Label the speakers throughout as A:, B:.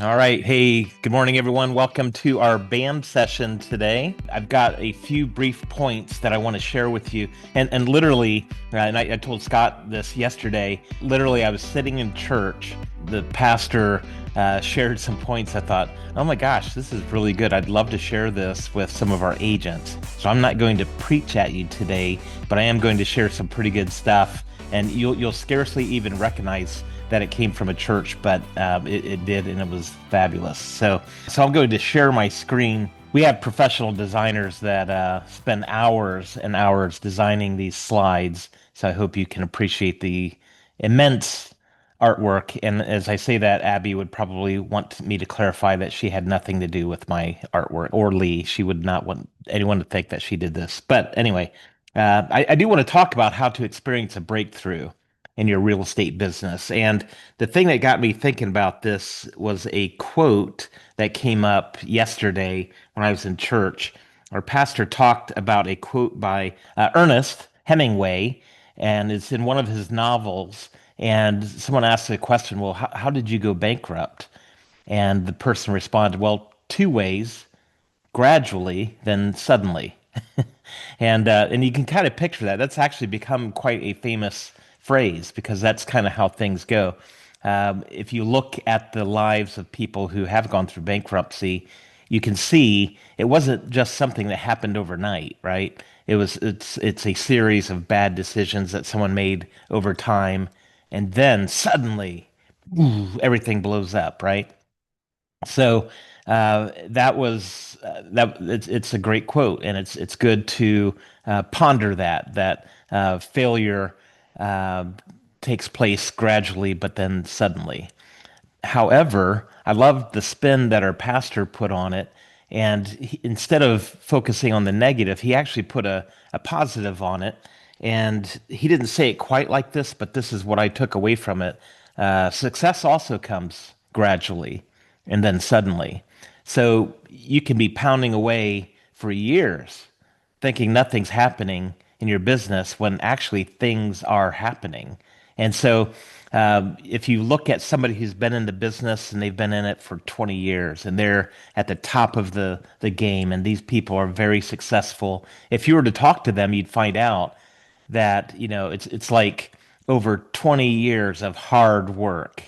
A: All right. Hey, good morning, everyone. Welcome to our BAM session today. I've got a few brief points that I want to share with you. And literally, and I told Scott this yesterday, literally, I was sitting in church. The pastor shared some points. I thought, oh my gosh, this is really good. I'd love to share this with some of our agents. So I'm not going to preach at you today, but I am going to share some pretty good stuff. And you'll scarcely even recognize that it came from a church, but it did, and it was fabulous. So I'm going to share my screen. We have professional designers that spend hours and hours designing these slides. So I hope you can appreciate the immense artwork. And as I say that, Abby would probably want me to clarify that she had nothing to do with my artwork, or Lee. She would not want anyone to think that she did this. But anyway, I do want to talk about how to experience a breakthrough in your real estate business. And the thing that got me thinking about this was a quote that came up yesterday when I was in church. Our pastor talked about a quote by Ernest Hemingway, and it's in one of his novels. And someone asked the question, well, how did you go bankrupt? And the person responded, well, two ways: gradually, then suddenly. And you can kind of picture that. That's actually become quite a famous phrase because that's kind of how things go. If you look at the lives of people who have gone through bankruptcy, you can see it wasn't just something that happened overnight, right? It's a series of bad decisions that someone made over time, and then suddenly, ooh, everything blows up, right? So that was that. It's a great quote, and it's good to ponder that failure uh, takes place gradually, but then suddenly. However, I love the spin that our pastor put on it, and instead of focusing on the negative, he actually put a positive on it. And he didn't say it quite like this, but this is what I took away from it. Success also comes gradually and then suddenly. So you can be pounding away for years thinking nothing's happening in your business when actually things are happening. And so, if you look at somebody who's been in the business and they've been in it for 20 years and they're at the top of the game, and these people are very successful, if you were to talk to them, you'd find out that, it's like over 20 years of hard work,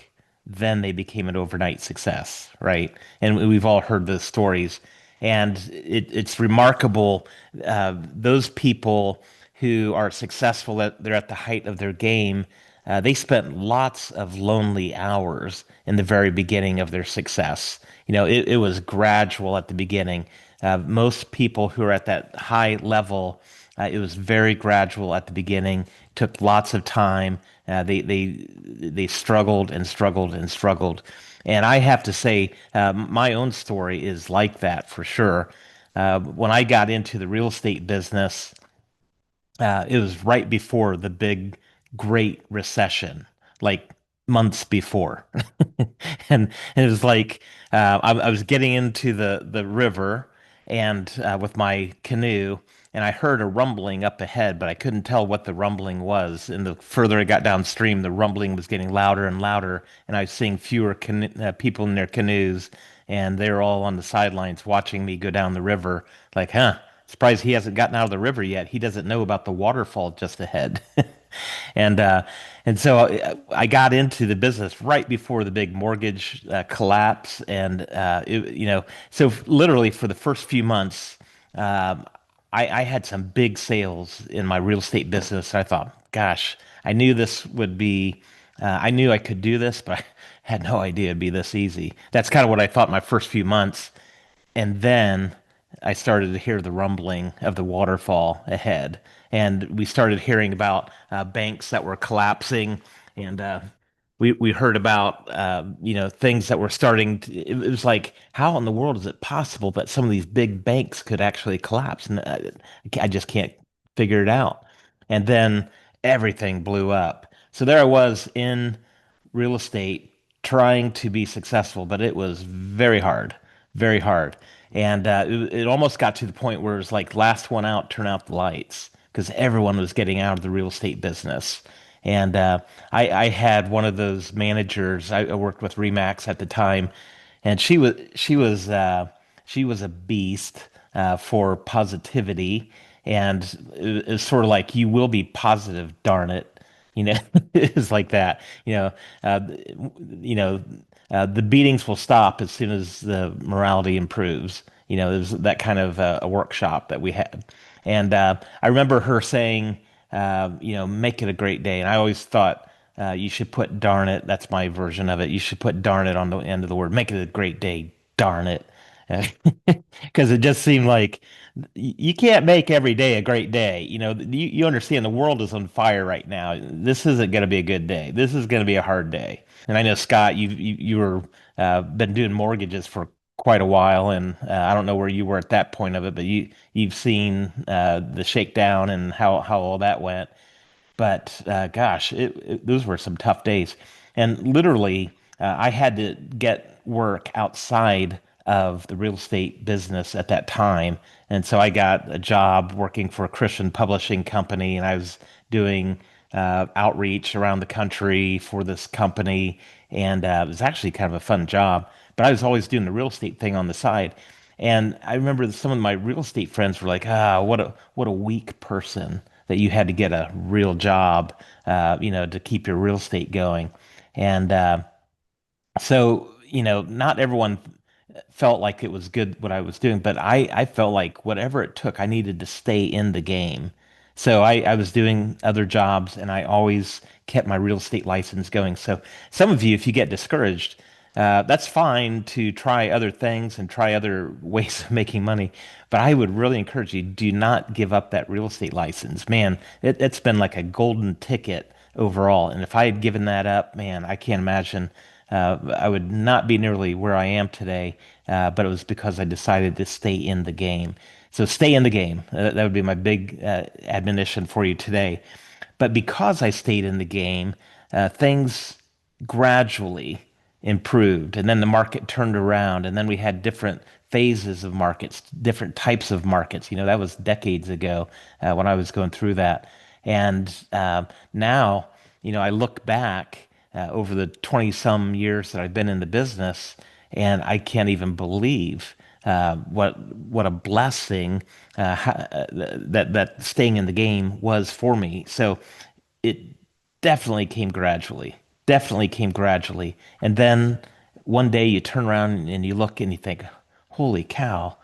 A: then they became an overnight success, right? And we've all heard those stories. And it's remarkable. Those people who are successful, they're at the height of their game. They spent lots of lonely hours in the very beginning of their success. It was gradual at the beginning. Most people who are at that high level, it was very gradual at the beginning. Took lots of time. They struggled and struggled and struggled. And I have to say, my own story is like that for sure. When I got into the real estate business, it was right before the big Great Recession, like months before. and, and it was like I was getting into the river and with my canoe, and I heard a rumbling up ahead, but I couldn't tell what the rumbling was. And the further I got downstream, the rumbling was getting louder and louder, and I was seeing fewer people in their canoes, and they were all on the sidelines watching me go down the river, like, huh. Surprised he hasn't gotten out of the river yet. He doesn't know about the waterfall just ahead. And so I got into the business right before the big mortgage collapse, and so literally for the first few months, I had some big sales in my real estate business. I thought, gosh, I knew this would be, I knew I could do this, but I had no idea it'd be this easy. That's kind of what I thought my first few months. And then I started to hear the rumbling of the waterfall ahead. And we started hearing about banks that were collapsing. And we heard about, things that were starting to, it was like, how in the world is it possible that some of these big banks could actually collapse? And I just can't figure it out. And then everything blew up. So there I was in real estate trying to be successful, but it was very hard, very hard. And it almost got to the point where it was like last one out, turn out the lights, because everyone was getting out of the real estate business. And I had one of those managers. I worked with Remax at the time, and she was a beast for positivity, and it's sort of like you will be positive, darn it, you know, it's like that, uh, you know, the beatings will stop as soon as the morality improves. There's that kind of a workshop that we had, and I remember her saying, make it a great day, and I always thought. You should put darn it. That's my version of it. You should put darn it on the end of the word. Make it a great day. Darn it. Because it just seemed like you can't make every day a great day. You understand the world is on fire right now. This isn't going to be a good day. This is going to be a hard day. And I know Scott, you were been doing mortgages for quite a while, and I don't know where you were at that point of it, but you've seen the shakedown and how all that went. But gosh, those were some tough days. And literally, I had to get work outside of the real estate business at that time. And so I got a job working for a Christian publishing company, and I was doing outreach around the country for this company. And it was actually kind of a fun job. But I was always doing the real estate thing on the side. And I remember some of my real estate friends were like, what a weak person that you had to get a real job, to keep your real estate going. And so, not everyone felt like it was good what I was doing, but I felt like whatever it took, I needed to stay in the game. So I was doing other jobs and I always kept my real estate license going. So some of you, if you get discouraged, that's fine to try other things and try other ways of making money. But I would really encourage you, do not give up that real estate license. Man, it's been like a golden ticket overall. And if I had given that up, man, I can't imagine I would not be nearly where I am today, but it was because I decided to stay in the game. So stay in the game. That would be my big admonition for you today. But because I stayed in the game, things gradually improved, and then the market turned around, and then we had different phases of markets, different types of markets. That was decades ago when I was going through that. And now, I look back over the 20 some years that I've been in the business, and I can't even believe what a blessing that staying in the game was for me. So it definitely came gradually, definitely came gradually. And then one day you turn around and you look and you think, holy cow,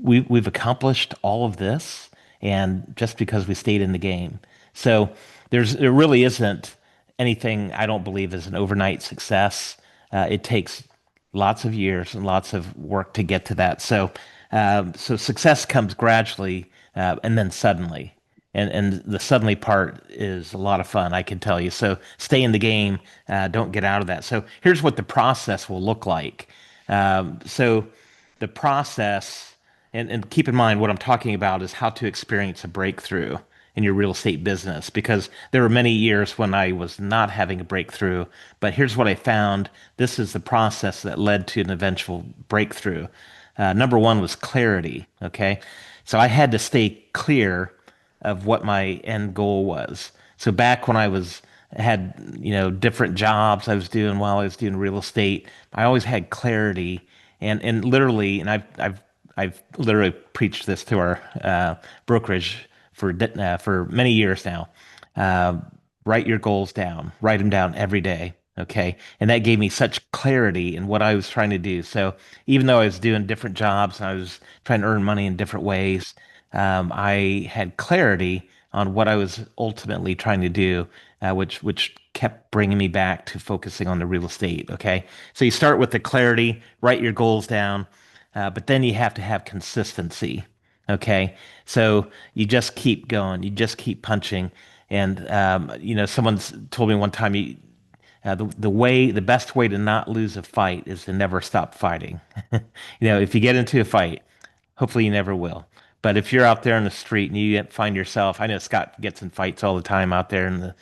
A: we've accomplished all of this, and just because we stayed in the game. So there really isn't anything I don't believe is an overnight success. It takes lots of years and lots of work to get to that. So success comes gradually and then suddenly. And the suddenly part is a lot of fun, I can tell you. So stay in the game, don't get out of that. So here's what the process will look like. So the process, and keep in mind what I'm talking about is how to experience a breakthrough in your real estate business, because there were many years when I was not having a breakthrough. But here's what I found. This is the process that led to an eventual breakthrough. Number one was clarity. Okay. So I had to stay clear of what my end goal was. So back when I was had different jobs I was doing while I was doing real estate, I always had clarity, and literally, and I've literally preached this to our brokerage for many years now. Uh, Write your goals down, write them down every day. Okay. And that gave me such clarity in what I was trying to do. So even though I was doing different jobs and I was trying to earn money in different ways, I had clarity on what I was ultimately trying to do, which kept bringing me back to focusing on the real estate. Okay, so you start with the clarity, write your goals down, but then you have to have consistency. Okay, so you just keep going, you just keep punching, and someone's told me one time, the best way to not lose a fight is to never stop fighting. If you get into a fight, hopefully you never will. But if you're out there in the street and you find yourself, I know Scott gets in fights all the time out there in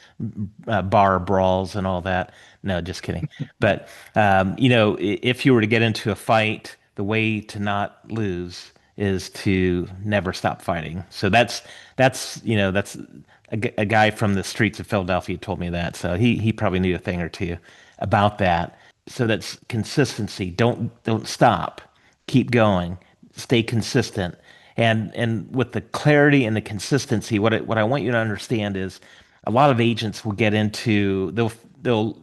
A: the bar brawls and all that. No, just kidding. But if you were to get into a fight, the way to not lose is to never stop fighting. So that's a guy from the streets of Philadelphia told me that. So he probably knew a thing or two about that. So that's consistency. Don't stop. Keep going. Stay consistent. And with the clarity and the consistency, what I want you to understand is a lot of agents will get into they'll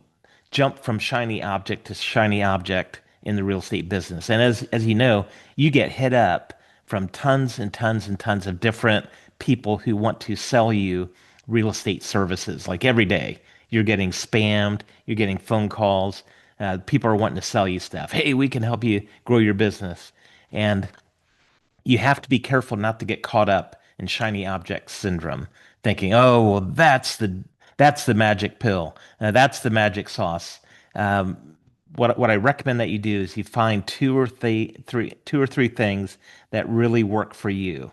A: jump from shiny object to shiny object in the real estate business. And as you know, you get hit up from tons and tons and tons of different people who want to sell you real estate services. Like every day, you're getting spammed, you're getting phone calls. People are wanting to sell you stuff. Hey, we can help you grow your business. And you have to be careful not to get caught up in shiny object syndrome, thinking, "Oh, well, that's the magic pill. That's the magic sauce." Um, what I recommend that you do is you find two or three things that really work for you,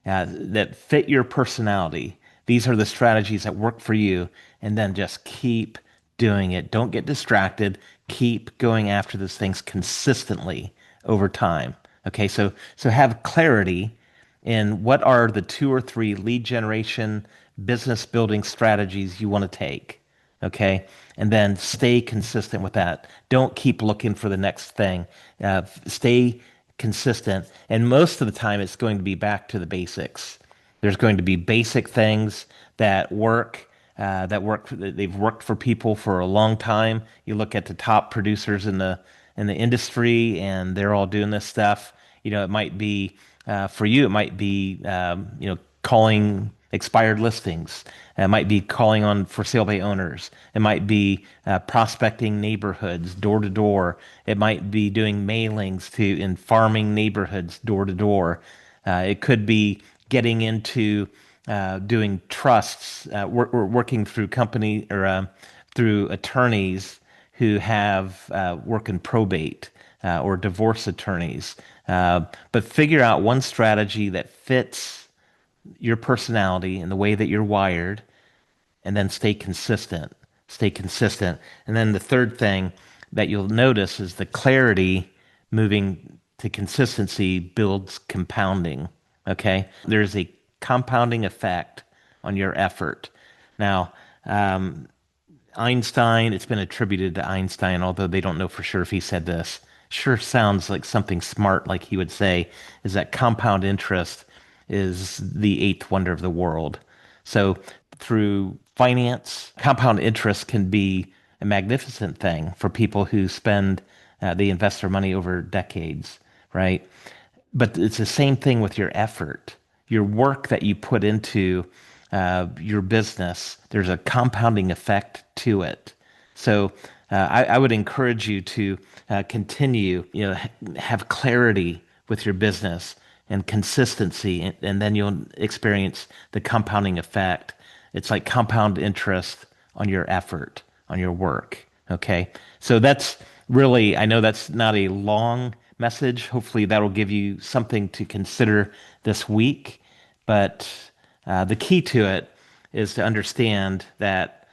A: that fit your personality. These are the strategies that work for you, and then just keep doing it. Don't get distracted. Keep going after those things consistently over time. Okay, so have clarity in what are the two or three lead generation business building strategies you want to take. Okay, and then stay consistent with that. Don't keep looking for the next thing. Stay consistent, and most of the time, it's going to be back to the basics. There's going to be basic things that work. They've worked for people for a long time. You look at the top producers in the industry, and they're all doing this stuff. It might be for you. It might be calling expired listings. It might be calling on for sale by owners. It might be prospecting neighborhoods door to door. It might be doing mailings to in farming neighborhoods door to door. It could be getting into doing trusts, working through company or through attorneys who have work in probate or divorce attorneys. But figure out one strategy that fits your personality and the way that you're wired, and then stay consistent. Stay consistent. And then the third thing that you'll notice is the clarity moving to consistency builds compounding. Okay? There's a compounding effect on your effort. Now, Einstein, it's been attributed to Einstein, although they don't know for sure if he said this. Sure sounds like something smart, like he would say, is that compound interest is the eighth wonder of the world. So through finance, compound interest can be a magnificent thing for people who they invest their money over decades, right? But it's the same thing with your effort, your work that you put into your business. There's a compounding effect to it. So I would encourage you to continue, have clarity with your business and consistency, and then you'll experience the compounding effect. It's like compound interest on your effort, on your work. Okay. So that's really, I know that's not a long message. Hopefully that'll give you something to consider this week. But the key to it is to understand that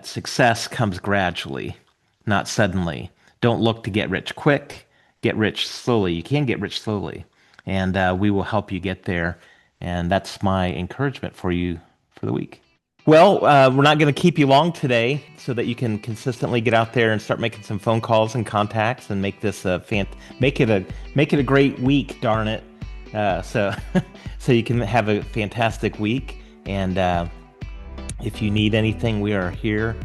A: success comes gradually, not suddenly. Don't look to get rich quick. Get rich slowly. You can get rich slowly, and we will help you get there. And that's my encouragement for you for the week. Well, we're not going to keep you long today, so that you can consistently get out there and start making some phone calls and contacts, and make this make it a great week. Darn it! So so you can have a fantastic week. And if you need anything, we are here,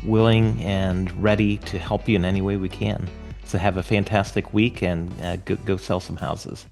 A: willing and ready to help you in any way we can. So have a fantastic week, and go sell some houses.